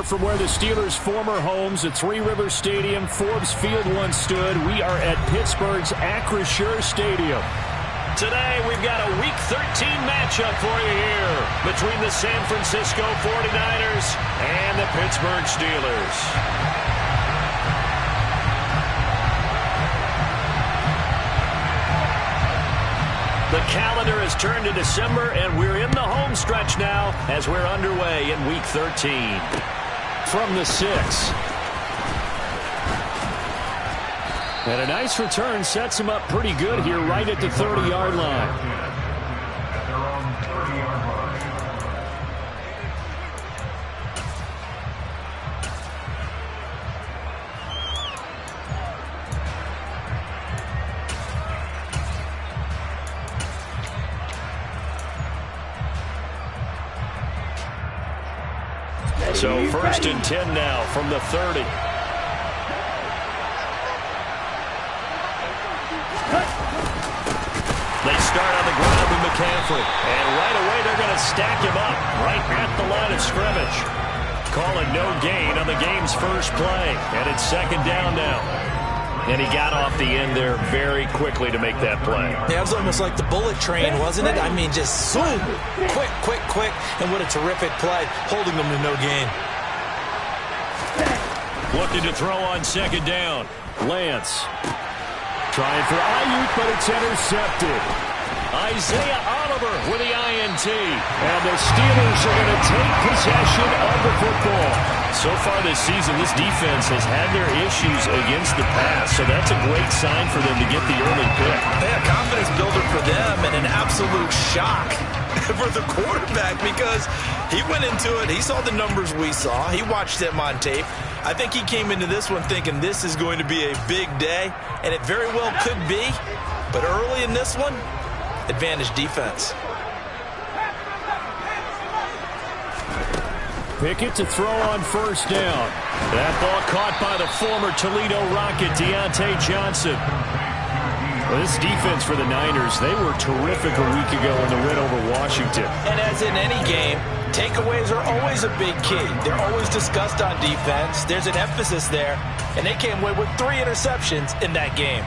from where the Steelers' former homes at Three Rivers Stadium, Forbes Field once stood. We are at Pittsburgh's Acrisure Stadium. Today, we've got a Week 13 matchup for you here between the San Francisco 49ers and the Pittsburgh Steelers. The calendar has turned to December, and we're in the home stretch now as we're underway in Week 13. From the 6. And a nice return sets him up pretty good here right at the 30-yard line. So 1st and 10 now from the 30. They start on the ground with McCaffrey. And right away they're going to stack him up right at the line of scrimmage. Call it no gain on the game's first play. And it's 2nd down now. And he got off the end there very quickly to make that play. Yeah, it was almost like the bullet train, wasn't it? I mean, just zoom. Quick, quick, quick. And what a terrific play, holding them to no gain. Looking to throw on 2nd down. Lance. Trying for Ayuk, but it's intercepted. Isaiah Oliver with the INT. And the Steelers are going to take possession of the football. So far this season, this defense has had their issues against the pass. So that's a great sign for them to get the early pick. Yeah, confidence builder for them and an absolute shock for the quarterback because he went into it. He saw the numbers we saw. He watched them on tape. I think he came into this one thinking this is going to be a big day, and it very well could be. But early in this one, advantage defense. Pickett to throw on 1st down. That ball caught by the former Toledo Rocket, Deontay Johnson. Well, this defense for the Niners, they were terrific a week ago in the win over Washington. And as in any game, takeaways are always a big key. They're always discussed on defense. There's an emphasis there, and they came away with 3 interceptions in that game.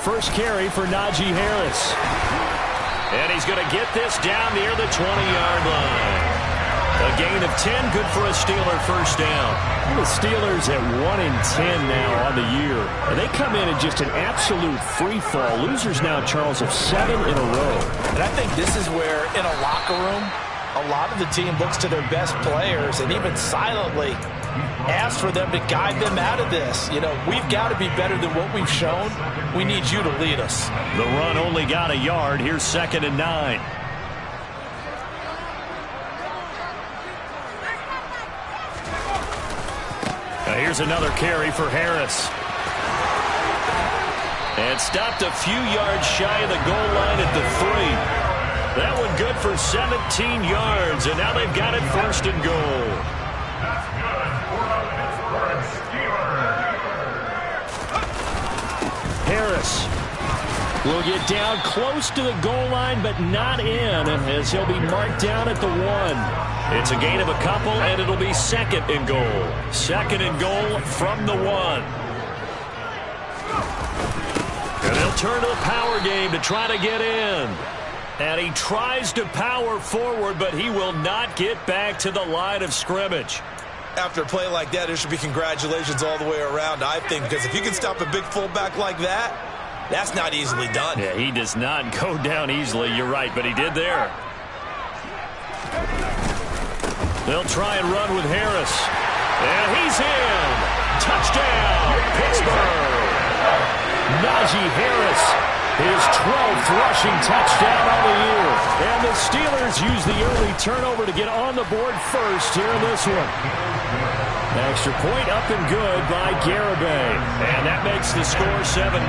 First carry for Najee Harris. And he's going to get this down near the 20-yard line. A gain of 10, good for a Steeler first down. The Steelers at 1-10 now on the year. And they come in just an absolute free fall. Losers now, Charles, of 7 in a row. And I think this is where, in a locker room, a lot of the team looks to their best players and even silently asks for them to guide them out of this. You know, we've got to be better than what we've shown. We need you to lead us. The run only got a yard. Here's 2nd and 9. Here's another carry for Harris. And stopped a few yards shy of the goal line at the 3. That one good for 17 yards, and now they've got it 1st and goal. Harris will get down close to the goal line, but not in, as he'll be marked down at the 1. It's a gain of a couple, and it'll be 2nd and goal. 2nd and goal from the 1. And they'll turn to the power game to try to get in. And he tries to power forward, but he will not get back to the line of scrimmage. After a play like that, there should be congratulations all the way around, I think, because if you can stop a big fullback like that, that's not easily done. Yeah, he does not go down easily, you're right, but he did there. They'll try and run with Harris. And he's in. Touchdown, Pittsburgh. Najee Harris, his 12th rushing touchdown on the year. And the Steelers use the early turnover to get on the board first here in this one. Extra point up and good by Garibay. And that makes the score 7-0.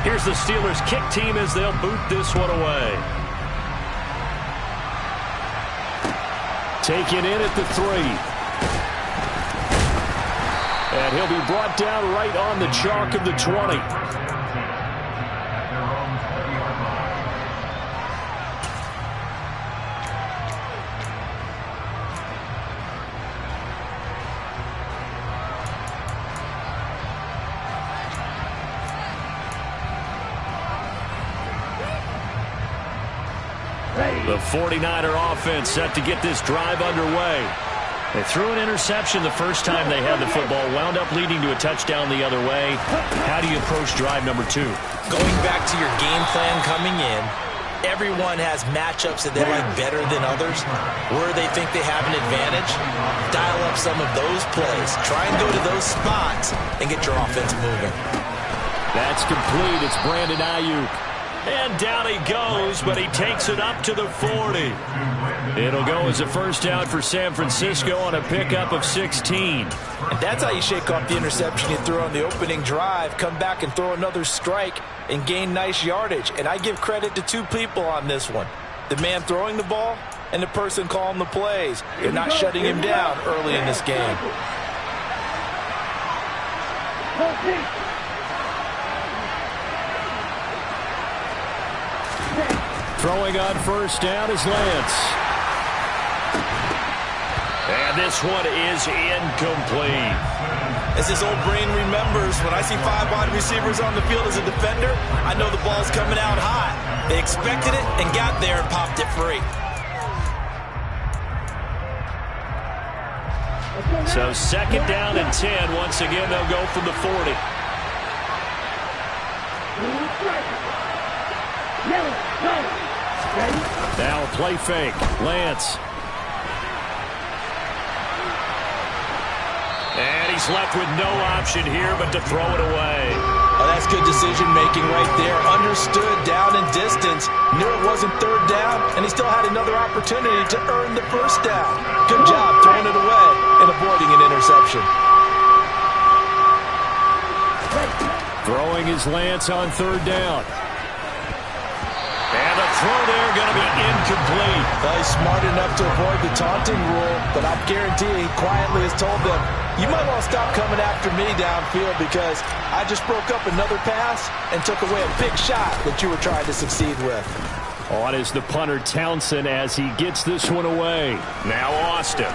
Here's the the Steelers kick team as they'll boot this one away. Taken in at the 3. And he'll be brought down right on the chalk of the 20. The 49er offense set to get this drive underway. They threw an interception the first time they had the football, wound up leading to a touchdown the other way. How do you approach drive number 2? Going back to your game plan coming in, everyone has matchups that they like better than others. Where they think they have an advantage, dial up some of those plays. Try and go to those spots and get your offense moving. That's complete. It's Brandon Ayuk. And down he goes, but he takes it up to the 40. It'll go as a first down for San Francisco on a pickup of 16. And that's how you shake off the interception you threw on the opening drive. Come back and throw another strike and gain nice yardage. And I give credit to 2 people on this one. The man throwing the ball and the person calling the plays. They're not shutting him down early in this game. Throwing on first down is Lance. And this one is incomplete. As his old brain remembers, when I see 5 wide receivers on the field as a defender, I know the ball's coming out hot. They expected it and got there and popped it free. So second down and 10. Once again, they'll go from the 40. Now a play fake. Lance. And he's left with no option here but to throw it away. Oh, that's good decision-making right there. Understood down and distance. Knew it wasn't third down, and he still had another opportunity to earn the first down. Good job throwing it away and avoiding an interception. Throwing is Lance on third down. And the throw there going to be incomplete. Well, he's smart enough to avoid the taunting rule, but I guarantee he quietly has told them, you might want to stop coming after me downfield because I just broke up another pass and took away a big shot that you were trying to succeed with. On is the punter Townsend as he gets this one away. Now Austin.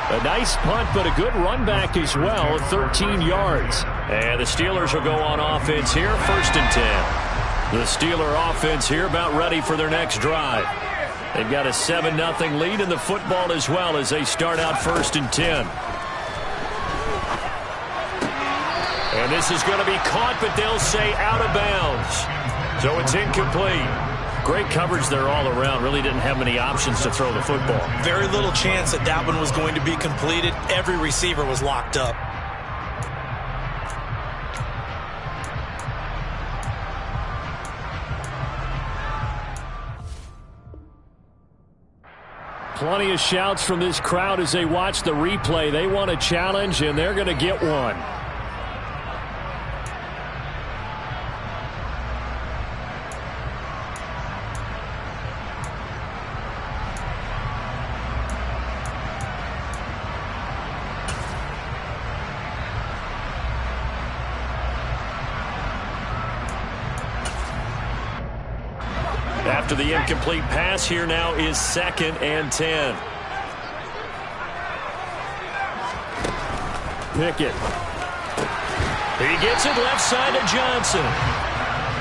A nice punt, but a good run back as well, 13 yards. And the Steelers will go on offense here, first and 10. The Steeler offense here about ready for their next drive. They've got a 7-0 lead in the football as well as they start out first and 10. And this is going to be caught, but they'll say out of bounds. So it's incomplete. Great coverage there all around. Really didn't have many options to throw the football. Very little chance that that one was going to be completed. Every receiver was locked up. Plenty of shouts from this crowd as they watch the replay. They want a challenge, and they're going to get one. After the incomplete pass, here now is second and 10. Pickett. He gets it left side to Johnson.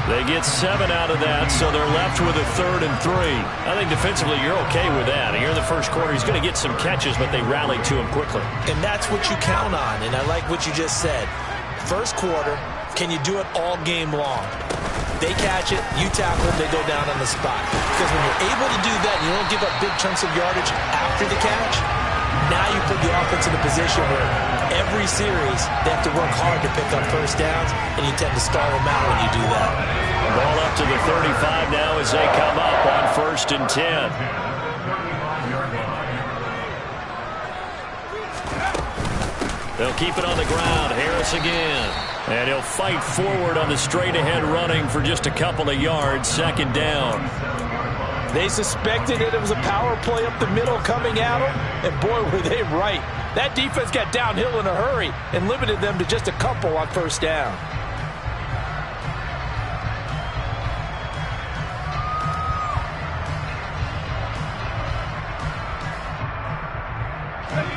They get 7 out of that, so they're left with a 3rd and 3. I think defensively you're okay with that. Here in the first quarter, he's going to get some catches, but they rallied to him quickly. And that's what you count on, and I like what you just said. First quarter, can you do it all game long? They catch it, you tackle them, they go down on the spot. Because when you're able to do that, you don't give up big chunks of yardage after the catch, now you put the offense in a position where every series they have to work hard to pick up first downs, and you tend to stall them out when you do that. Ball up to the 35 now as they come up on first and 10. They'll keep it on the ground. Harris again. And he'll fight forward on the straight-ahead running for just a couple of yards. Second down. They suspected it was a power play up the middle coming at them, and boy, were they right. That defense got downhill in a hurry and limited them to just a couple on first down.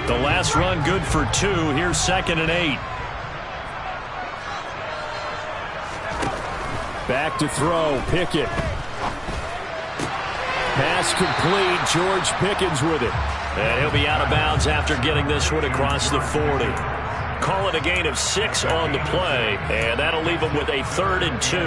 The last run good for 2. Here's 2nd and 8. Back to throw. Pickett. Pass complete. George Pickens with it. And he'll be out of bounds after getting this one across the 40. Call it a gain of 6 on the play, and that'll leave him with a 3rd and 2.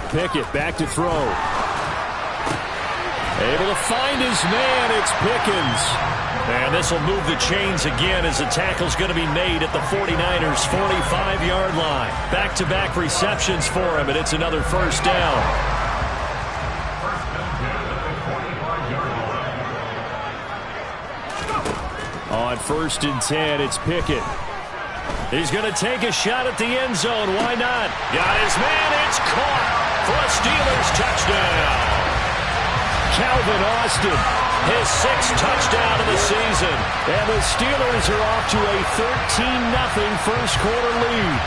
Pickett back to throw. Able to find his man. It's Pickens. And this will move the chains again as the tackle's going to be made at the 49ers' 45-yard line. Back-to-back receptions for him, and it's another first down. On 1st and 10, it's Pickett. He's going to take a shot at the end zone. Why not? Got his man. It's caught for a Steelers touchdown. Calvin Austin, his 6th touchdown of the season. And the Steelers are off to a 13-0 first-quarter lead.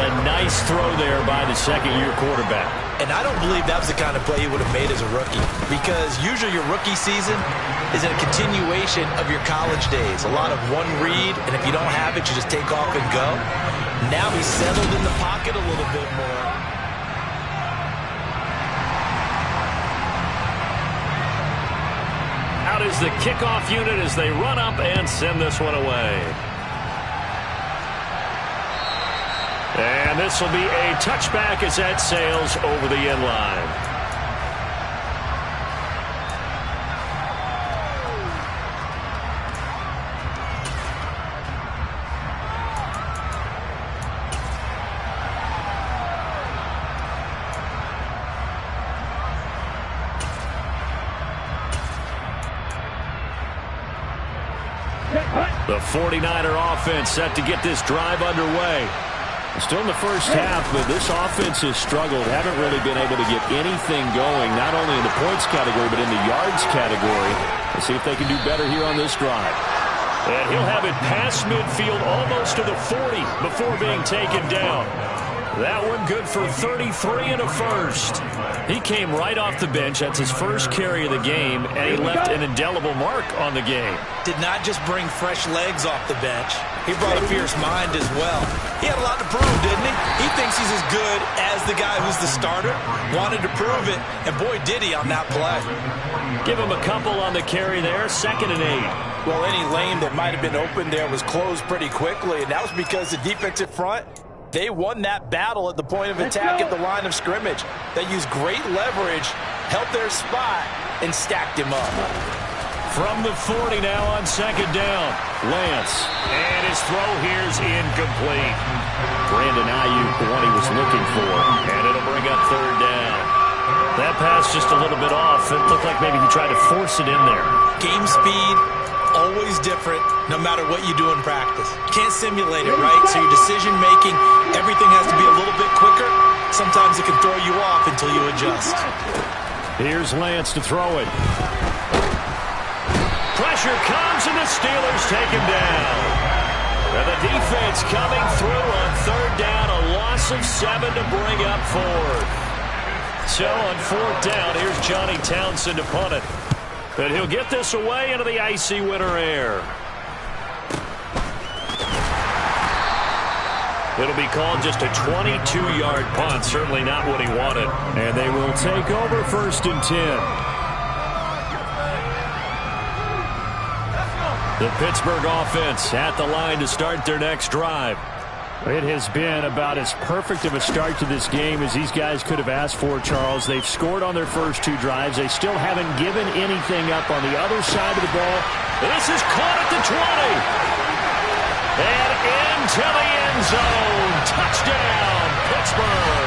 A nice throw there by the second-year quarterback. And I don't believe that was the kind of play he would have made as a rookie, because usually your rookie season is a continuation of your college days. A lot of one read, and if you don't have it, you just take off and go. Now he's settled in the pocket a little bit more. Out is the kickoff unit as they run up and send this one away. And this will be a touchback as that sails over the end line. The 49er offense set to get this drive underway. Still in the first half, but this offense has struggled. Haven't really been able to get anything going, not only in the points category, but in the yards category. Let's see if they can do better here on this drive. And he'll have it past midfield almost to the 40 before being taken down. That one good for 33 and a first. He came right off the bench. That's his first carry of the game, and he left an indelible mark on the game. Did not just bring fresh legs off the bench. He brought a fierce mind as well. He had a lot to prove, didn't he? He thinks he's as good as the guy who's the starter. Wanted to prove it, and boy, did he on that play. Give him a couple on the carry there. 2nd and 8. Well, any lane that might have been open there was closed pretty quickly, and that was because the defensive front, they won that battle at the point of attack at the line of scrimmage. They used great leverage, held their spot, and stacked him up. From the 40 now on 2nd down. Lance. And his throw here's incomplete. Brandon Ayuk, the one he was looking for. And it'll bring up 3rd down. That pass just a little bit off. It looked like maybe he tried to force it in there. Game speed, always different, no matter what you do in practice. Can't simulate it, right? So your decision-making, everything has to be a little bit quicker. Sometimes it can throw you off until you adjust. Here's Lance to throw it. Pressure comes, and the Steelers take him down. And the defense coming through on 3rd down, a loss of 7 to bring up 4th. So on 4th down, here's Johnny Townsend to punt it. But he'll get this away into the icy winter air. It'll be called just a 22-yard punt, certainly not what he wanted. And they will take over 1st and 10. The Pittsburgh offense at the line to start their next drive. It has been about as perfect of a start to this game as these guys could have asked for, Charles. They've scored on their first 2 drives. They still haven't given anything up on the other side of the ball. This is caught at the 20. And into the end zone. Touchdown, Pittsburgh.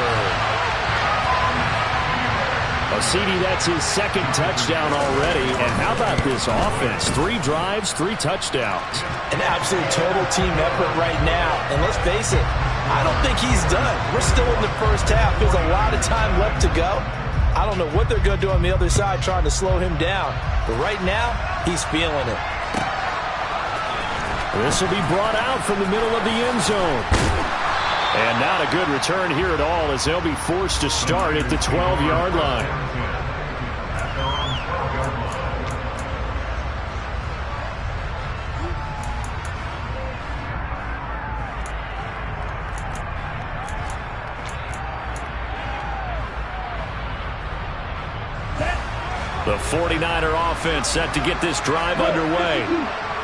CD, that's his 2nd touchdown already. And how about this offense? 3 drives, 3 touchdowns. An absolute total team effort right now. And let's face it, I don't think he's done. We're still in the first half. There's a lot of time left to go. I don't know what they're going to do on the other side trying to slow him down. But right now, he's feeling it. This will be brought out from the middle of the end zone. And not a good return here at all as they'll be forced to start at the 12-yard line. The 49er offense set to get this drive underway.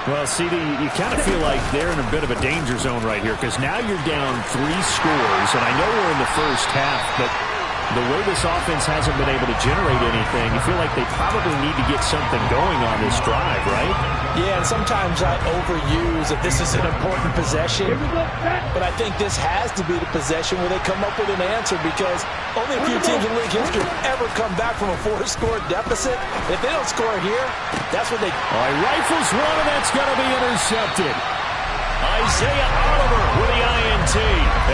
Well, CD, you kind of feel like they're in a bit of a danger zone right here because now you're down 3 scores, and I know we're in the first half, but the way this offense hasn't been able to generate anything, you feel like they probably need to get something going on this drive, right? Yeah, and sometimes I overuse that this is an important possession, but I think this has to be the possession where they come up with an answer because only a few teams in league history ever come back from a 4-score deficit. If they don't score here, that's what they... All right, rifles one, and that's going to be intercepted. Isaiah Oliver with the INT.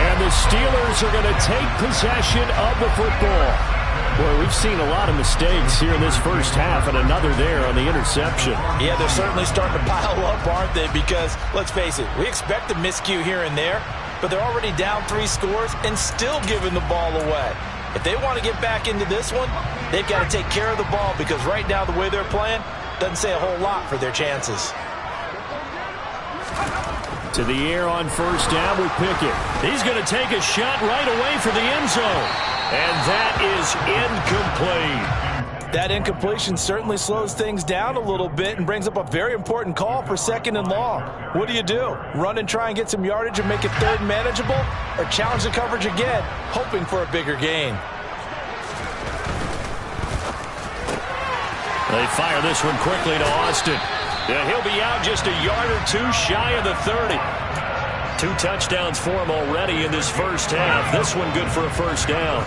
And the Steelers are going to take possession of the football. Boy, we've seen a lot of mistakes here in this first half, and another there on the interception. Yeah, they're certainly starting to pile up, aren't they? Because, let's face it, we expect a miscue here and there, but they're already down 3 scores and still giving the ball away. If they want to get back into this one, they've got to take care of the ball because right now the way they're playing doesn't say a whole lot for their chances. To the air on first down with Pickett. He's going to take a shot right away for the end zone. And that is incomplete. That incompletion certainly slows things down a little bit and brings up a very important call for 2nd and long. What do? Run and try and get some yardage and make it 3rd manageable? Or challenge the coverage again, hoping for a bigger gain? They fire this one quickly to Austin. He'll be out just a yard or 2 shy of the 30. 2 touchdowns for him already in this first half. This one good for a first down.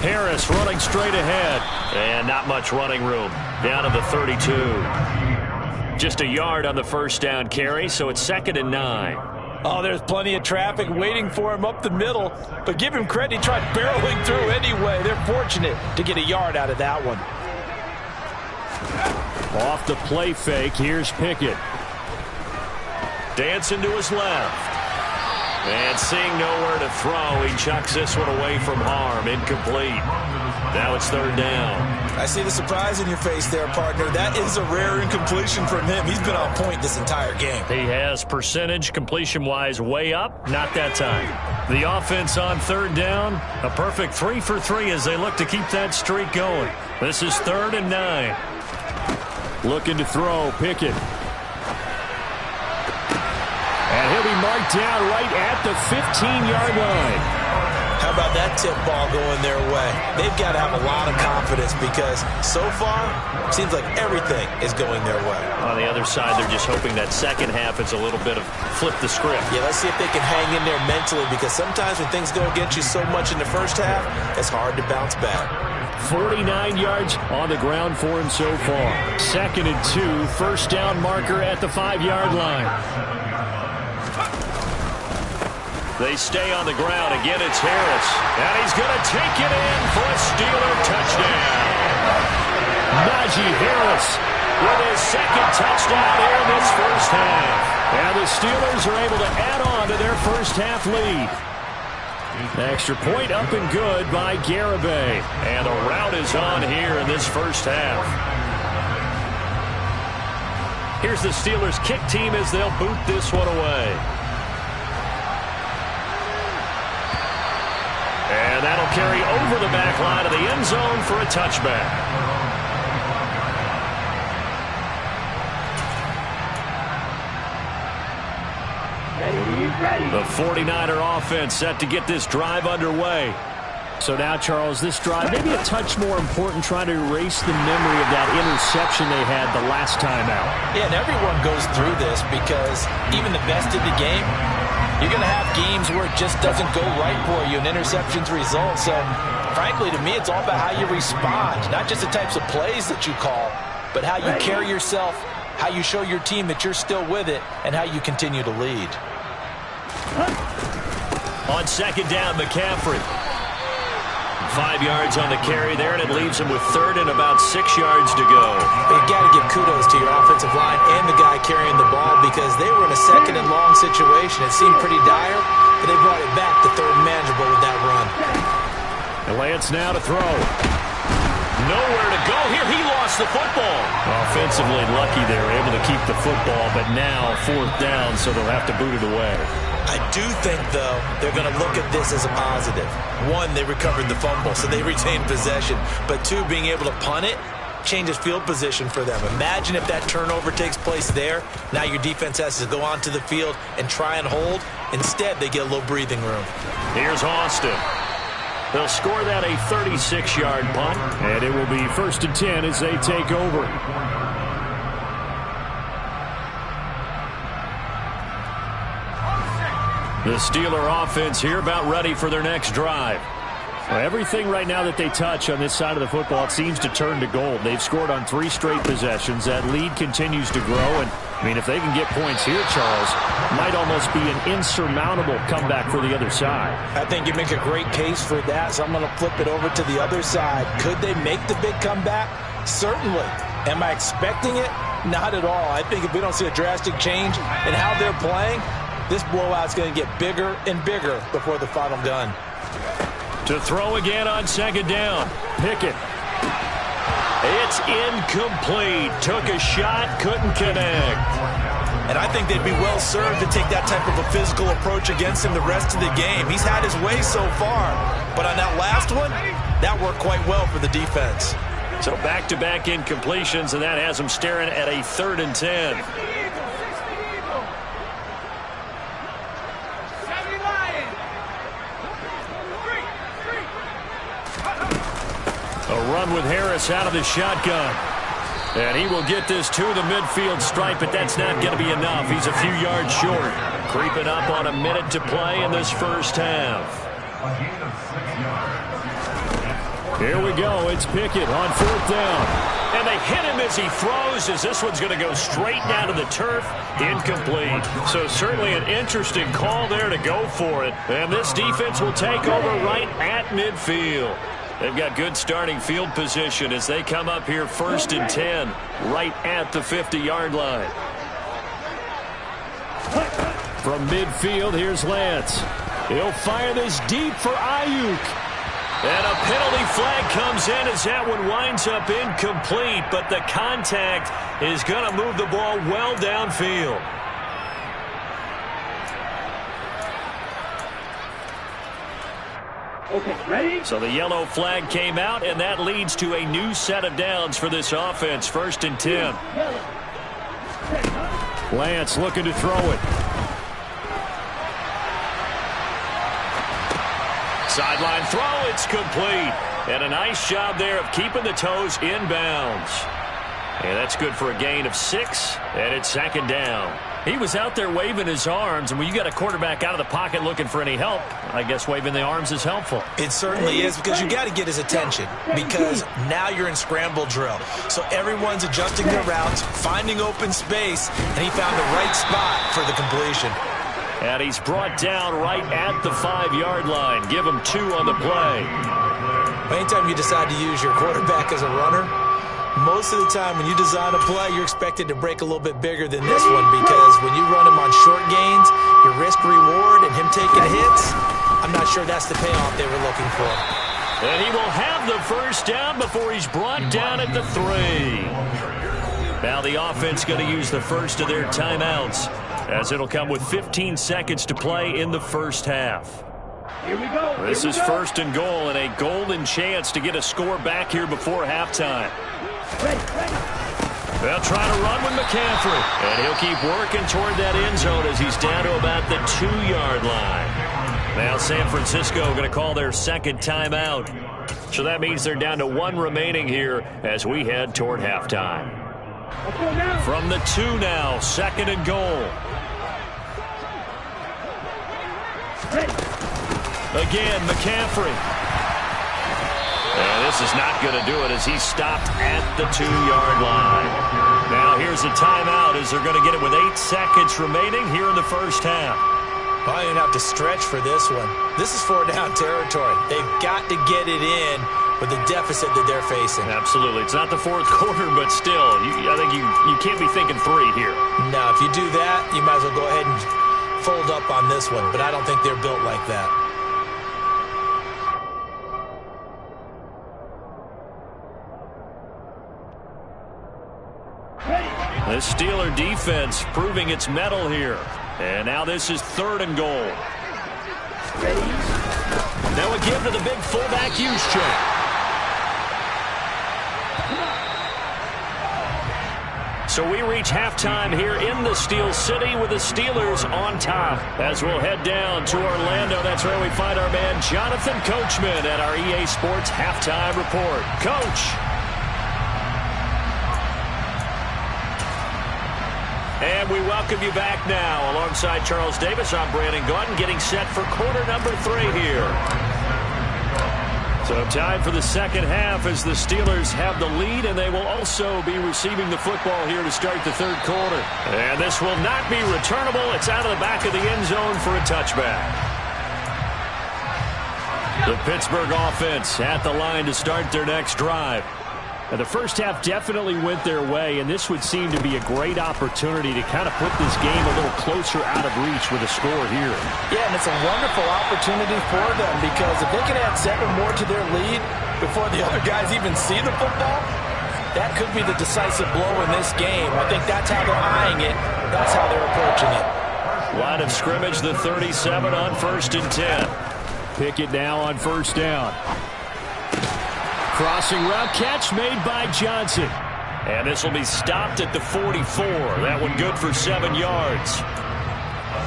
Harris running straight ahead. And not much running room. Down to the 32. Just a yard on the first down carry, so it's 2nd and 9. Oh, there's plenty of traffic waiting for him up the middle. But give him credit, he tried barreling through anyway. They're fortunate to get a yard out of that one. Off the play fake, here's Pickett. Dancing to his left. And seeing nowhere to throw, he chucks this one away from harm. Incomplete. Now it's 3rd down. I see the surprise in your face there, partner. That is a rare incompletion from him. He's been on point this entire game. He has percentage completion-wise way up. Not that time. The offense on 3rd down. A perfect 3 for 3 as they look to keep that streak going. This is 3rd and 9. Looking to throw, Pickett. And he'll be marked down right at the 15-yard line. How about that tip ball going their way? They've got to have a lot of confidence because so far, it seems like everything is going their way. On the other side, they're just hoping that second half is a little bit of flip the script. Yeah, let's see if they can hang in there mentally because sometimes when things go against you so much in the first half, it's hard to bounce back. 49 yards on the ground for him so far. 2nd and 2, first down marker at the 5-yard line. They stay on the ground. Again, it's Harris. And he's going to take it in for a Steeler touchdown. Najee Harris with his 2nd touchdown here in this first half. And the Steelers are able to add on to their first half lead. Extra point up and good by Garibay. And the route is on here in this first half. Here's the Steelers kick team as they'll boot this one away. And that'll carry over the back line of the end zone for a touchback. The 49er offense set to get this drive underway. So now, Charles, this drive maybe a touch more important, trying to erase the memory of that interception they had the last time out. Yeah, and everyone goes through this because even the best in the game, you're going to have games where it just doesn't go right for you and interceptions result. So, frankly, to me, it's all about how you respond, not just the types of plays that you call, but how you carry yourself, how you show your team that you're still with it, and how you continue to lead. On second down, McCaffrey. 5 yards on the carry there, and it leaves him with third and about 6 yards to go. You got to give kudos to your offensive line and the guy carrying the ball because they were in a second and long situation. It seemed pretty dire, but they brought it back to third and manageable with that run. And Lance now to throw. Nowhere to go here. He lost the football. Offensively lucky they were able to keep the football, but now fourth down, so they'll have to boot it away. I do think, though, they're going to look at this as a positive. One, they recovered the fumble, so they retained possession. But two, being able to punt it changes field position for them. Imagine if that turnover takes place there. Now your defense has to go onto the field and try and hold. Instead, they get a little breathing room. Here's Austin. They'll score that a 36-yard punt, and it will be 1st and 10 as they take over. The Steeler offense here about ready for their next drive. Well, everything right now that they touch on this side of the football, it seems to turn to gold. They've scored on 3 straight possessions. That lead continues to grow. And, I mean, if they can get points here, Charles, might almost be an insurmountable comeback for the other side. I think you make a great case for that, so I'm going to flip it over to the other side. Could they make the big comeback? Certainly. Am I expecting it? Not at all. I think if we don't see a drastic change in how they're playing, this blowout's going to get bigger and bigger before the final gun. To throw again on second down. Pickett. It's incomplete. Took a shot, couldn't connect. And I think they'd be well served to take that type of a physical approach against him the rest of the game. He's had his way so far. But on that last one, that worked quite well for the defense. So back-to-back incompletions, and that has him staring at a 3rd and 10. A run with Harris out of the shotgun. And he will get this to the midfield stripe, but that's not going to be enough. He's a few yards short. Creeping up on a minute to play in this first half. Here we go. It's Pickett on 4th down. And they hit him as he throws, as this one's going to go straight down to the turf. Incomplete. So certainly an interesting call there to go for it. And this defense will take over right at midfield. They've got good starting field position as they come up here 1st and 10, right at the 50-yard line. From midfield, here's Lance. He'll fire this deep for Ayuk. And a penalty flag comes in as that one winds up incomplete, but the contact is going to move the ball well downfield. Okay, ready? So the yellow flag came out, and that leads to a new set of downs for this offense. 1st and 10. Lance looking to throw it. Sideline throw, it's complete. And a nice job there of keeping the toes inbounds. And that's good for a gain of 6, and it's 2nd down. He was out there waving his arms, and when you got a quarterback out of the pocket looking for any help, I guess waving the arms is helpful. It certainly is, because you got to get his attention, because now you're in scramble drill. So everyone's adjusting their routes, finding open space, and he found the right spot for the completion. And he's brought down right at the 5-yard line. Give him 2 on the play. Anytime you decide to use your quarterback as a runner, most of the time when you design a play, you're expected to break a little bit bigger than this one, because when you run him on short gains, your risk-reward and him taking hits, I'm not sure that's the payoff they were looking for. And he will have the 1st down before he's brought down at the 3. Now the offense going to use the first of their timeouts, as it'll come with 15 seconds to play in the first half. Here we go. This is 1st and goal, and a golden chance to get a score back here before halftime. They'll try to run with McCaffrey. And he'll keep working toward that end zone as he's down to about the 2-yard line. Now San Francisco going to call their second timeout. So that means they're down to 1 remaining here as we head toward halftime. From the 2 now, 2nd and goal. Again, McCaffrey. And this is not going to do it as he's stopped at the 2-yard line. Now here's a timeout as they're going to get it with 8 seconds remaining here in the first half. Well, you're going to have to stretch for this one. This is 4-down territory. They've got to get it in with the deficit that they're facing. Absolutely. It's not the 4th quarter, but still, I think you can't be thinking 3 here. Now, if you do that, you might as well go ahead and fold up on this one, but I don't think they're built like that. The Steeler defense proving its mettle here. And now this is 3rd and goal. Now a give to the big fullback Juszczyk. So we reach halftime here in the Steel City with the Steelers on top. As we'll head down to Orlando, that's where we find our man Jonathan Coachman at our EA Sports Halftime Report. Coach. And we welcome you back now. Alongside Charles Davis, I'm Brandon Gaudin, getting set for quarter number 3 here. So time for the second half as the Steelers have the lead, and they will also be receiving the football here to start the 3rd quarter. And this will not be returnable. It's out of the back of the end zone for a touchback. The Pittsburgh offense at the line to start their next drive. Now, the first half definitely went their way, and this would seem to be a great opportunity to kind of put this game a little closer out of reach with a score here. Yeah, and it's a wonderful opportunity for them because if they can add 7 more to their lead before the other guys even see the football, that could be the decisive blow in this game. I think that's how they're eyeing it. That's how they're approaching it. Line of scrimmage, the 37 on 1st and 10. Pickett now on 1st down. Crossing route catch made by Johnson. And this will be stopped at the 44. That one good for 7 yards.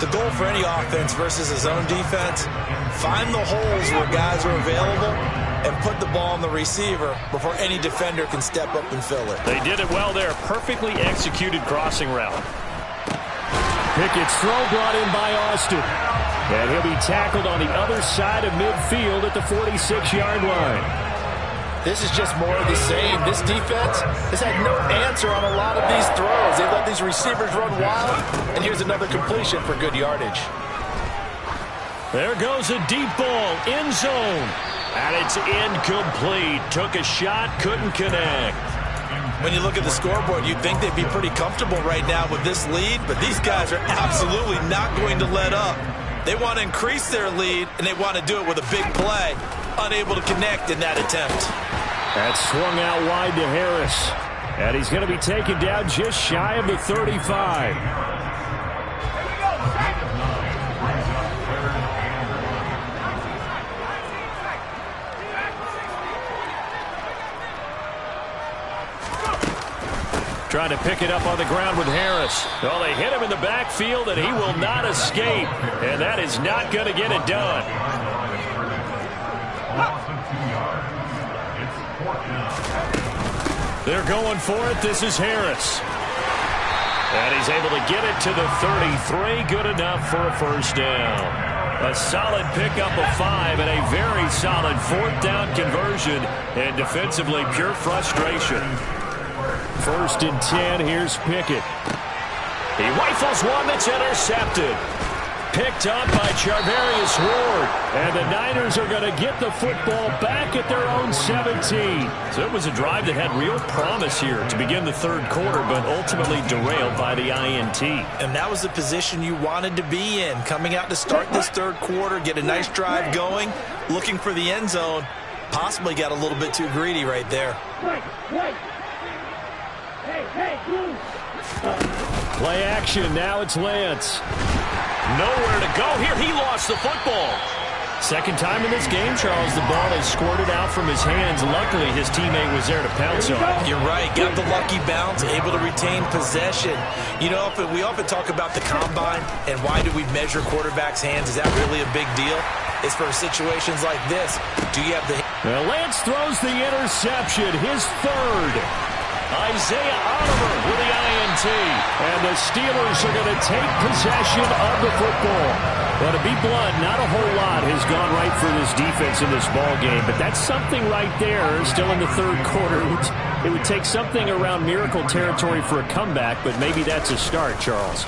The goal for any offense versus his own defense, find the holes where guys are available and put the ball on the receiver before any defender can step up and fill it. They did it well there. Perfectly executed crossing route. Pickett's throw brought in by Austin. And he'll be tackled on the other side of midfield at the 46-yard line. This is just more of the same. This defense has had no answer on a lot of these throws. They let these receivers run wild, and here's another completion for good yardage. There goes a deep ball, end zone, and it's incomplete. Took a shot, couldn't connect. When you look at the scoreboard, you'd think they'd be pretty comfortable right now with this lead, but these guys are absolutely not going to let up. They want to increase their lead, and they want to do it with a big play. Unable to connect in that attempt. That's swung out wide to Harris. And he's going to be taken down just shy of the 35. Trying to pick it up on the ground with Harris. Well, they hit him in the backfield, and he will not escape. And that is not going to get it done. They're going for it. This is Harris. And he's able to get it to the 33. Good enough for a 1st down. A solid pickup of 5 and a very solid 4th down conversion. And defensively, pure frustration. 1st and 10. Here's Pickett. He rifles one that's intercepted. Picked up by Charvarius Ward. And the Niners are going to get the football back at their own 17. So it was a drive that had real promise here to begin the 3rd quarter, but ultimately derailed by the INT. And that was the position you wanted to be in. Coming out to start this 3rd quarter, get a nice drive going, looking for the end zone. Possibly got a little bit too greedy right there. Play action. Now it's Lance. Nowhere to go here. He lost the football. Second time in this game, Charles, the ball has squirted out from his hands. Luckily, his teammate was there to pounce on it. You're right. Got the lucky bounce, able to retain possession. You know, we often talk about the combine and why do we measure quarterbacks' hands. Is that really a big deal? It's for situations like this. Do you have the... Well, Lance throws the interception, his third. Isaiah Oliver with the INT. And the Steelers are going to take possession of the football. Well, to be blunt, not a whole lot has gone right for this defense in this ball game, but that's something right there. Still in the third quarter. It would take something around miracle territory for a comeback, but maybe that's a start, Charles.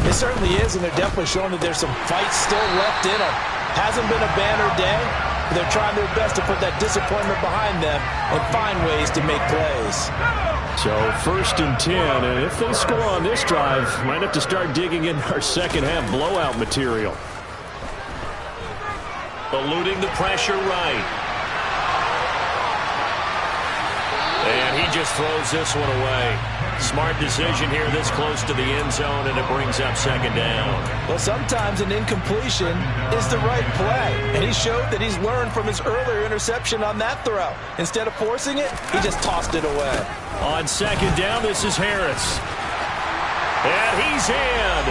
It certainly is, and they're definitely showing that there's some fight still left in them. Hasn't been a banner day, but they're trying their best to put that disappointment behind them and find ways to make plays. So 1st and 10, and if they score on this drive, might have to start digging in our second half blowout material. Eluding the pressure right. And he just throws this one away. Smart decision here this close to the end zone, and it brings up second down. Well, sometimes an incompletion is the right play, and he showed that he's learned from his earlier interception on that throw. Instead of forcing it, he just tossed it away. On second down, this is Harris. And he's in.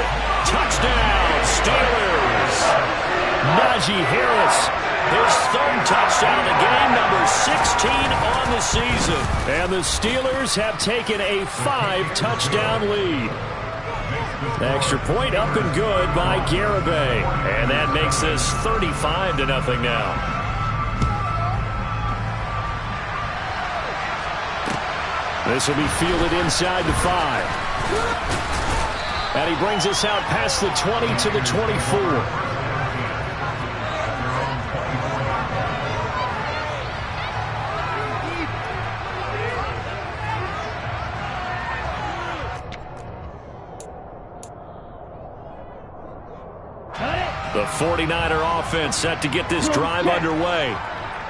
Touchdown, Steelers. Najee Harris, his third touchdown of the game, number 16 on the season. And the Steelers have taken a 5-touchdown lead. Extra point up and good by Garibay. And that makes this 35-0 now. This will be fielded inside the 5. And he brings us out past the 20 to the 24. The 49er offense set to get this drive underway.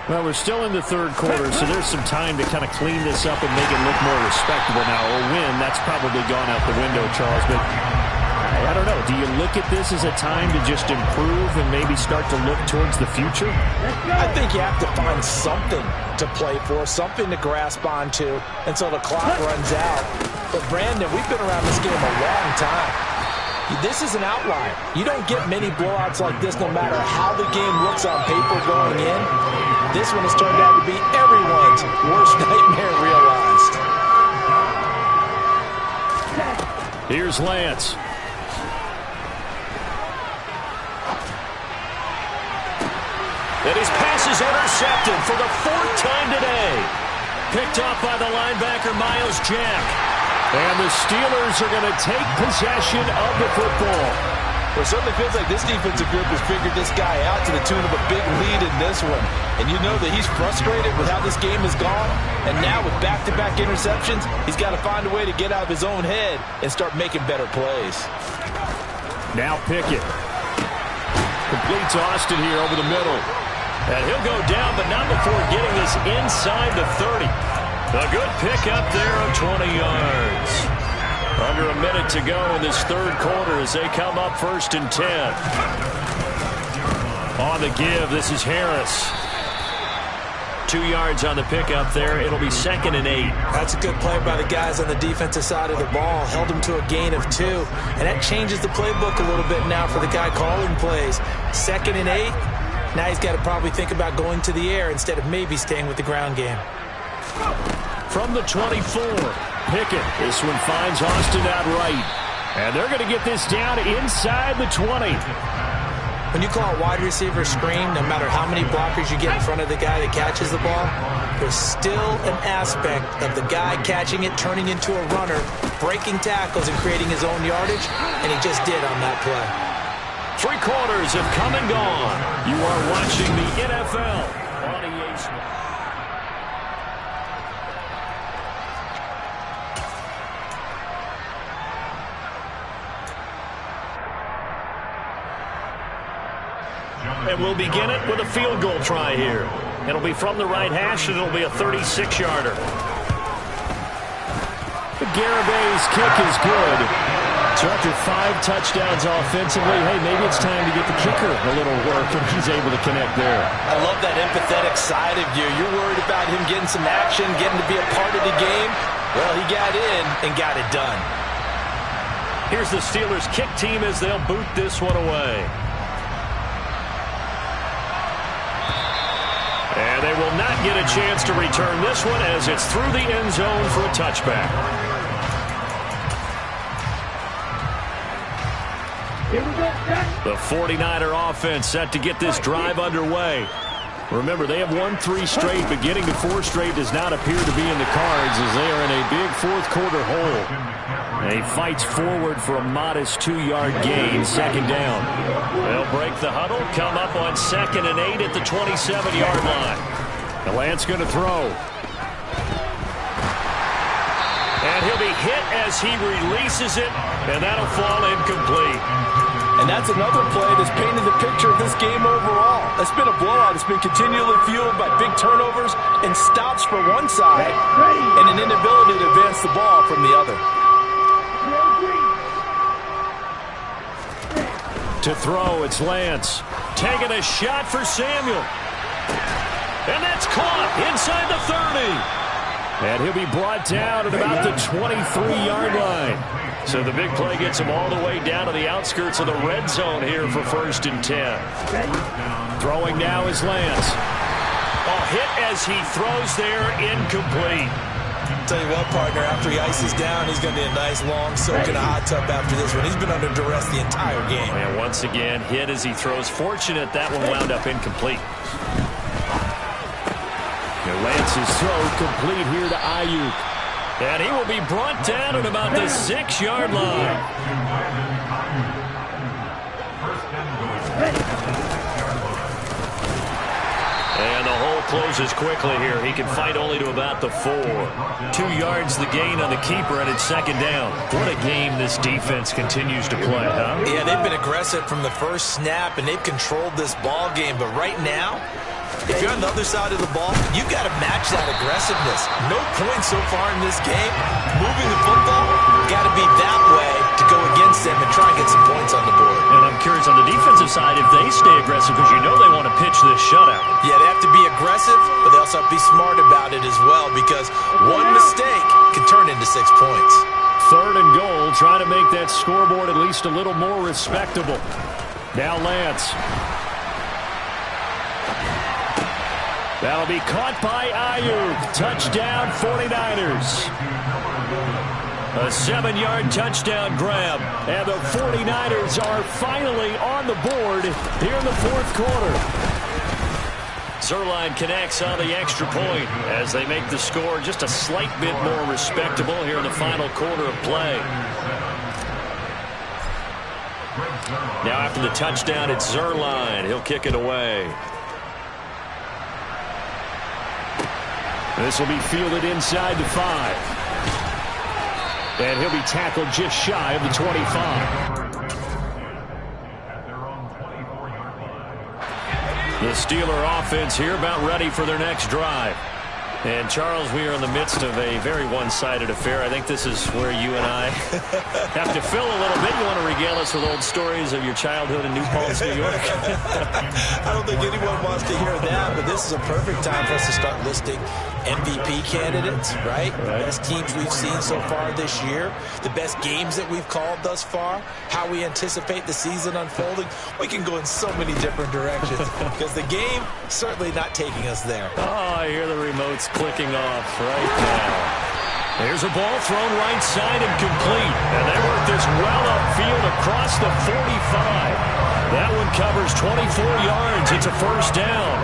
Well, we're still in the third quarter, so there's some time to kind of clean this up and make it look more respectable now. A win, that's probably gone out the window, Charles. But I don't know. Do you look at this as a time to just improve and maybe start to look towards the future? I think you have to find something to play for, something to grasp onto until the clock runs out. But, Brandon, we've been around this game a long time. This is an outlier. You don't get many blowouts like this no matter how the game looks on paper going in. This one has turned out to be everyone's worst nightmare realized. Here's Lance. And his pass is intercepted for the 4th time today. Picked off by the linebacker, Myles Jack. And the Steelers are going to take possession of the football. Well, it certainly feels like this defensive group has figured this guy out to the tune of a big lead in this one. And you know that he's frustrated with how this game has gone. And now with back-to-back interceptions, he's got to find a way to get out of his own head and start making better plays. Now Pickett. Complete to Austin here over the middle. And he'll go down, but not before getting this inside the 30. A good pickup there of 20 yards. Under a minute to go in this third quarter as they come up 1st and 10. On the give, this is Harris. 2 yards on the pickup there. It'll be 2nd and 8. That's a good play by the guys on the defensive side of the ball. Held them to a gain of 2. And that changes the playbook a little bit now for the guy calling plays. 2nd and 8. Now he's got to probably think about going to the air instead of maybe staying with the ground game. From the 24, Pickett. This one finds Austin out right. And they're going to get this down inside the 20. When you call a wide receiver screen, no matter how many blockers you get in front of the guy that catches the ball, there's still an aspect of the guy catching it, turning into a runner, breaking tackles and creating his own yardage, and he just did on that play. 3 quarters have come and gone. You are watching the NFL on EA Sports. And we'll begin it with a field goal try here. It'll be from the right hash, and it'll be a 36-yarder. Garibay's kick is good. So after 5 touchdowns offensively, hey, maybe it's time to get the kicker a little work, and he's able to connect there. I love that empathetic side of you. You're worried about him getting some action, getting to be a part of the game. Well, he got in and got it done. Here's the Steelers kick team as they'll boot this one away. And they will not get a chance to return this one as it's through the end zone for a touchback. The 49er offense set to get this drive underway. Remember, they have won 3 straight, but getting to 4 straight does not appear to be in the cards as they are in a big fourth-quarter hole. And he fights forward for a modest 2-yard gain, second down. They'll break the huddle, come up on 2nd and 8 at the 27-yard line. And Lance going to throw. And he'll be hit as he releases it, and that'll fall incomplete. And that's another play that's painted the picture of this game overall. It's been a blowout. It's been continually fueled by big turnovers and stops for one side and an inability to advance the ball from the other. To throw, it's Lance. Taking a shot for Samuel. And that's caught inside the 30. And he'll be brought down at about the 23-yard line. So the big play gets him all the way down to the outskirts of the red zone here for 1st and 10. Throwing now is Lance. Hit as he throws there, incomplete. Tell you what, partner, after he ices down, he's going to be a nice long soak in a hot tub after this one. He's been under duress the entire game. And once again, hit as he throws. Fortunate that one wound up incomplete. Lance's throw complete here to Ayuk. And he will be brought down at about the 6-yard line. And the hole closes quickly here. He can fight only to about the 4. 2 yards the gain on the keeper, and it's 2nd down. What a game this defense continues to play, huh? Yeah, they've been aggressive from the first snap, and they've controlled this ball game. But right now, if you're on the other side of the ball, you've got to match that aggressiveness. No points so far in this game. Moving the football, got to be that way to go against them and try and get some points on the board. And I'm curious on the defensive side if they stay aggressive because you know they want to pitch this shutout. Yeah, they have to be aggressive, but they also have to be smart about it as well because one mistake can turn into 6 points. 3rd and goal, trying to make that scoreboard at least a little more respectable. Now Lance. That'll be caught by Ayuk. Touchdown, 49ers. A 7-yard touchdown grab. And the 49ers are finally on the board here in the 4th quarter. Zuerlein connects on the extra point as they make the score just a slight bit more respectable here in the final quarter of play. Now after the touchdown, it's Zuerlein. He'll kick it away. This will be fielded inside the 5. And he'll be tackled just shy of the 25. The Steeler offense here about ready for their next drive. And, Charles, we are in the midst of a very one-sided affair. I think this is where you and I have to fill a little bit. You want to regale us with old stories of your childhood in New Paltz, New York? I don't think anyone wants to hear that, but this is a perfect time for us to start listing MVP candidates, right? The best teams we've seen so far this year, the best games that we've called thus far, how we anticipate the season unfolding. We can go in so many different directions because the game certainly not taking us there. Oh, I hear the remotes clicking off right now. There's a ball thrown right side and complete. And they work this well upfield across the 45. That one covers 24 yards. It's a 1st down.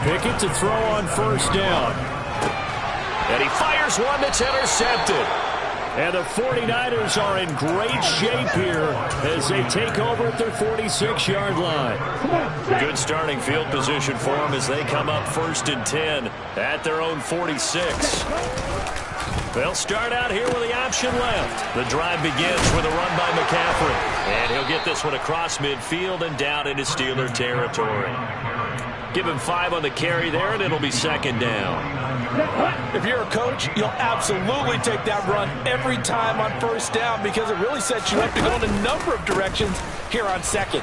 Pickett to throw on 1st down. And he fires one that's intercepted. And the 49ers are in great shape here as they take over at their 46-yard line. Good starting field position for them as they come up 1st and 10 at their own 46. They'll start out here with the option left. The drive begins with a run by McCaffrey. And He'll get this one across midfield and down into Steeler territory. Give him 5 on the carry there, and it'll be second down. If you're a coach, you'll absolutely take that run every time on first down because it really sets you up to go in a number of directions here on second.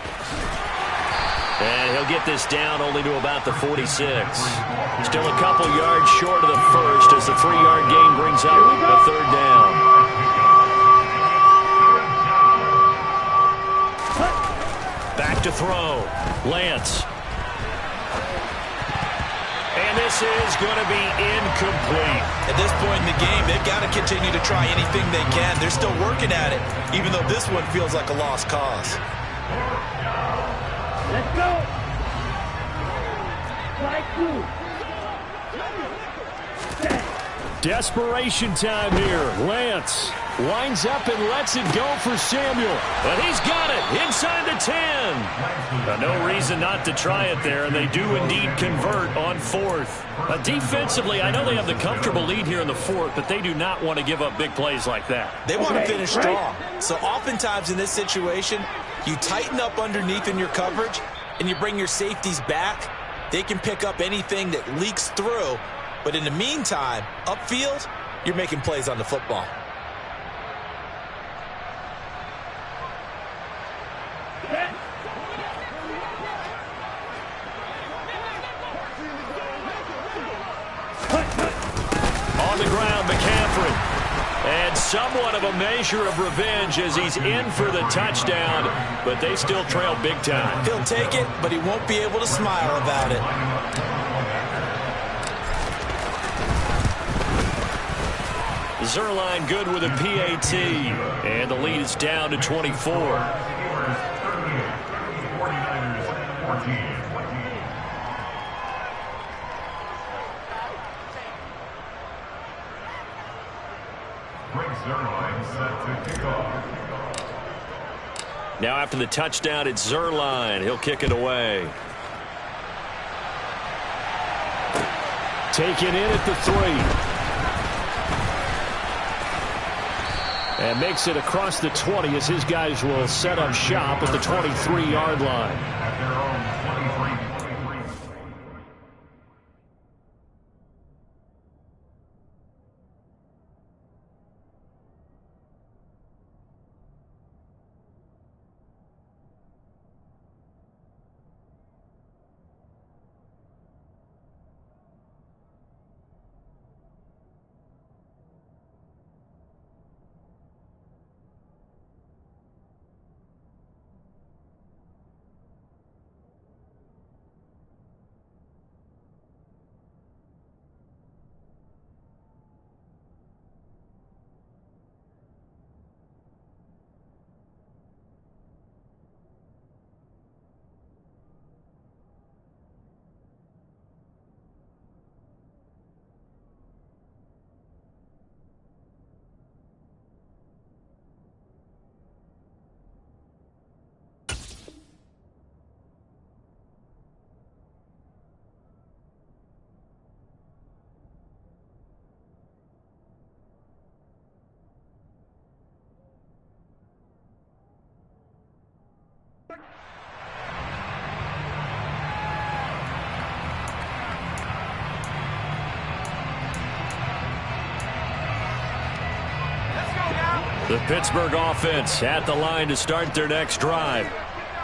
And he'll get this down only to about the 46. Still a couple yards short of the first as the 3-yard gain brings up a third down. Back to throw. Lance. And this is going to be incomplete. At this point in the game, they've got to continue to try anything they can. They're still working at it, even though this one feels like a lost cause. Let's go. Strike 2. Desperation time here. Lance winds up and lets it go for Samuel. And he's got it inside the 10. No reason not to try it there, and they do indeed convert on fourth. Defensively, I know they have the comfortable lead here in the fourth, but they do not want to give up big plays like that. They want to finish strong. So oftentimes in this situation, you tighten up underneath in your coverage, and you bring your safeties back. They can pick up anything that leaks through. But in the meantime, upfield, you're making plays on the football. On the ground, McCaffrey. And somewhat of a measure of revenge as he's in for the touchdown, but they still trail big time. He'll take it, but he won't be able to smile about it. Zuerlein good with a PAT, and the lead is down to 24. Now after the touchdown, it's Zuerlein. He'll kick it away. Taken in at the 3. And makes it across the 20 as his guys will set up shop at the 23-yard line. The Pittsburgh offense at the line to start their next drive.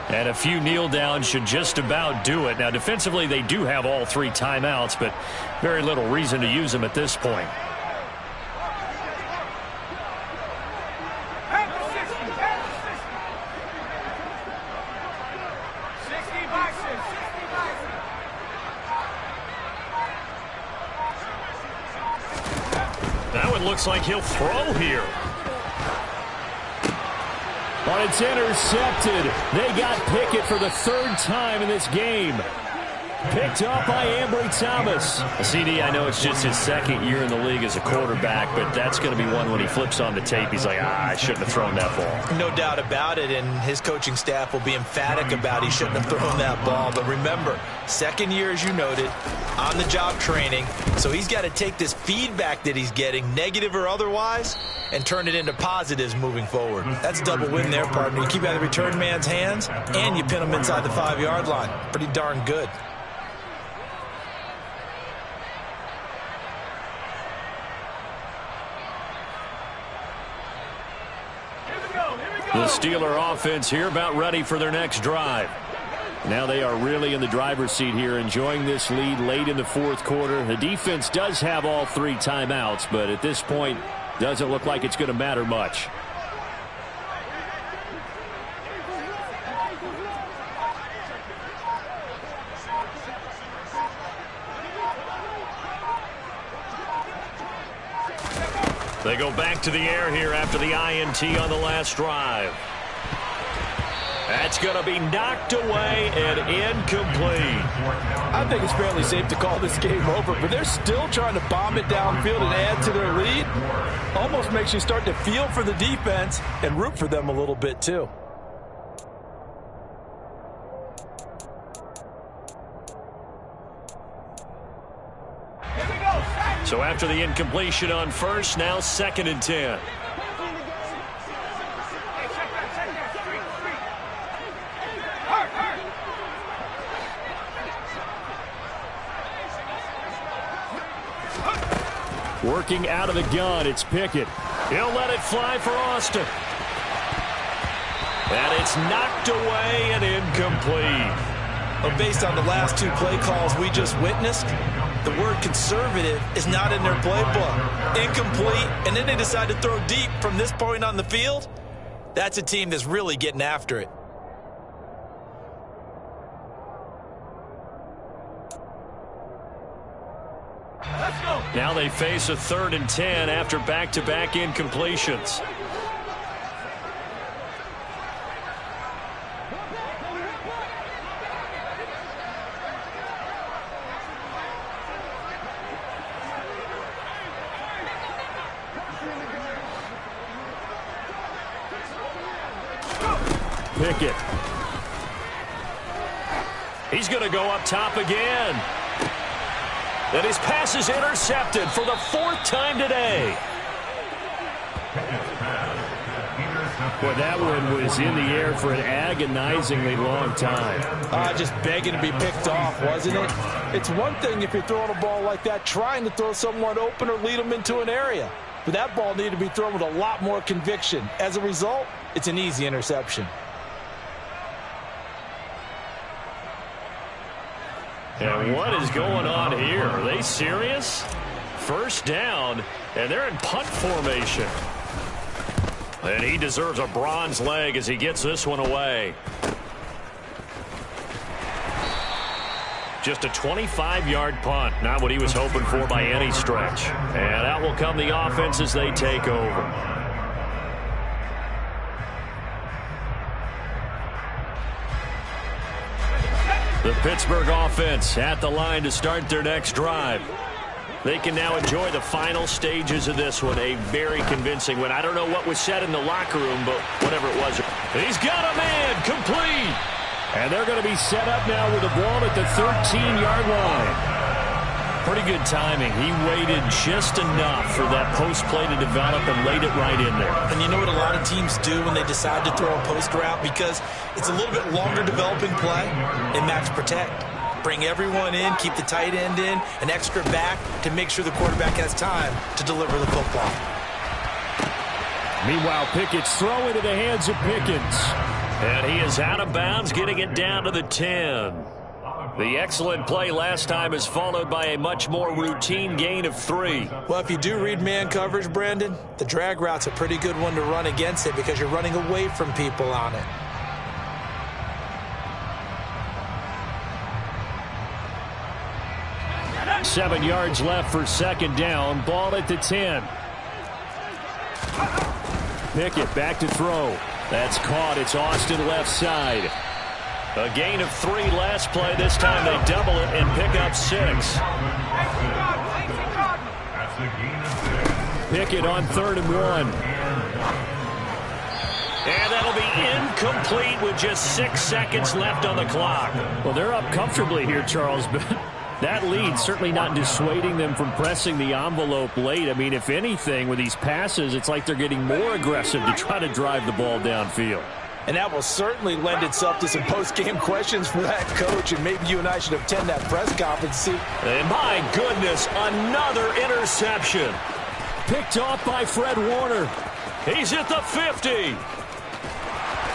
And a few kneel downs should just about do it. Now, defensively, they do have all 3 timeouts, but very little reason to use them at this point. That one looks like he'll throw here. But it's intercepted. They got Pickett for the 3rd time in this game. Picked up by Ambry Thomas. CD, I know it's just his second year in the league as a quarterback, but that's going to be one when he flips on the tape. He's like, I shouldn't have thrown that ball. No doubt about it, and his coaching staff will be emphatic about he shouldn't have thrown that ball. But remember, second year, as you noted, on-the-job training. So he's got to take this feedback that he's getting, negative or otherwise, and turn it into positives moving forward. That's double win there, partner. You keep out of the return man's hands, and you pin him inside the 5-yard line. Pretty darn good. The Steeler offense here about ready for their next drive. Now they are really in the driver's seat here, enjoying this lead late in the fourth quarter. The defense does have all 3 timeouts, but at this point, doesn't look like it's going to matter much. They go back to the air here after the INT on the last drive. That's going to be knocked away and incomplete. I think it's fairly safe to call this game over, but they're still trying to bomb it downfield and add to their lead. Almost makes you start to feel for the defense and root for them a little bit too. So after the incompletion on first, now 2nd and 10. Working out of the gun, it's Pickett. He'll let it fly for Austin. And it's knocked away and incomplete. Well, based on the last 2 play calls we just witnessed, the word conservative is not in their playbook. Incomplete, and then they decide to throw deep from this point on the field. That's a team that's really getting after it. Now they face a 3rd and 10 after back-to-back incompletions. Pickett. He's going to go up top again. And his pass is intercepted for the 4th time today. Boy, that one was in the air for an agonizingly long time. Just begging to be picked off, wasn't it? It's one thing if you're throwing a ball like that, trying to throw someone open or lead them into an area. But that ball needed to be thrown with a lot more conviction. As a result, it's an easy interception. And what is going on here? Are they serious? First down, and they're in punt formation. And he deserves a bronze leg as he gets this one away. Just a 25-yard punt, not what he was hoping for by any stretch. And out will come the offense as they take over. The Pittsburgh offense at the line to start their next drive. They can now enjoy the final stages of this one. A very convincing win. I don't know what was said in the locker room, but whatever it was. He's got a man complete. And they're going to be set up now with the ball at the 13-yard line. Pretty good timing. He waited just enough for that post play to develop and laid it right in there. And you know what a lot of teams do when they decide to throw a post route? Because it's a little bit longer developing play. They max protect. Bring everyone in, keep the tight end in, an extra back to make sure the quarterback has time to deliver the football. Meanwhile, Pickett's throw into the hands of Pickens. And he is out of bounds, getting it down to the 10. The excellent play last time is followed by a much more routine gain of 3. Well, if you do read man coverage, Brandon, the drag route's a pretty good one to run against it because you're running away from people on it. Seven yards left for second down. Ball at the 10. Pickett back to throw. That's caught. It's Austin left side. A gain of 3 last play. This time they double it and pick up 6. Pickett on 3rd and 1. And that'll be incomplete with just 6 seconds left on the clock. Well, they're up comfortably here, Charles, but that lead certainly not dissuading them from pressing the envelope late. I mean, if anything, with these passes, it's like they're getting more aggressive to try to drive the ball downfield. And that will certainly lend itself to some post-game questions for that coach, and maybe you and I should attend that press conference. And my goodness, another interception. Picked off by Fred Warner. He's at the 50.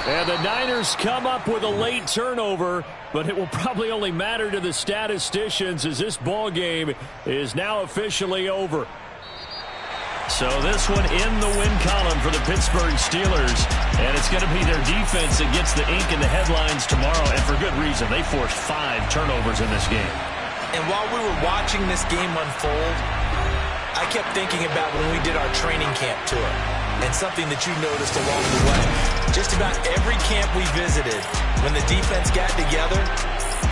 And the Niners come up with a late turnover, but it will probably only matter to the statisticians as this ball game is now officially over. So this one in the win column for the Pittsburgh Steelers, and it's going to be their defense that gets the ink in the headlines tomorrow, and for good reason. They forced 5 turnovers in this game. And while we were watching this game unfold, I kept thinking about when we did our training camp tour and something that you noticed along the way. Just about every camp we visited, when the defense got together,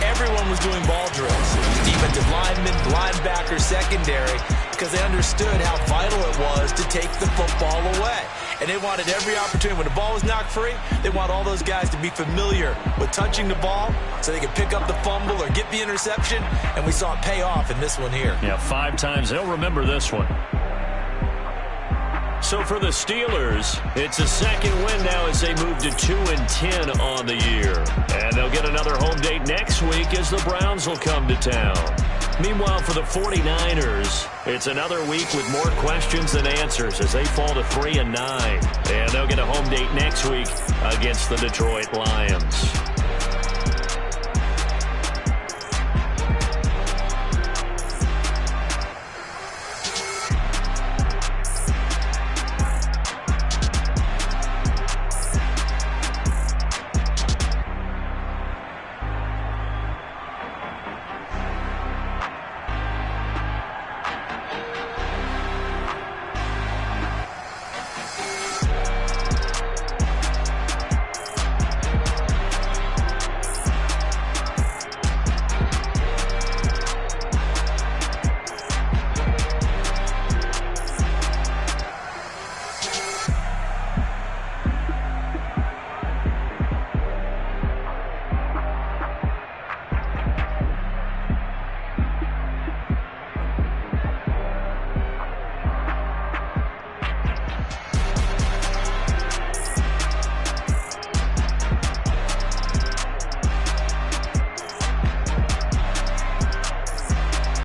everyone was doing ball drills. Defensive linemen, linebackers, secondary, because they understood how vital it was to take the football away. And they wanted every opportunity. When the ball was knocked free, they want all those guys to be familiar with touching the ball so they could pick up the fumble or get the interception. And we saw it pay off in this one here. Yeah, 5 times. They'll remember this one. So for the Steelers, it's a second win now as they move to 2-10 on the year. And they'll get another home date next week as the Browns will come to town. Meanwhile, for the 49ers, it's another week with more questions than answers as they fall to 3-9. And they'll get a home date next week against the Detroit Lions.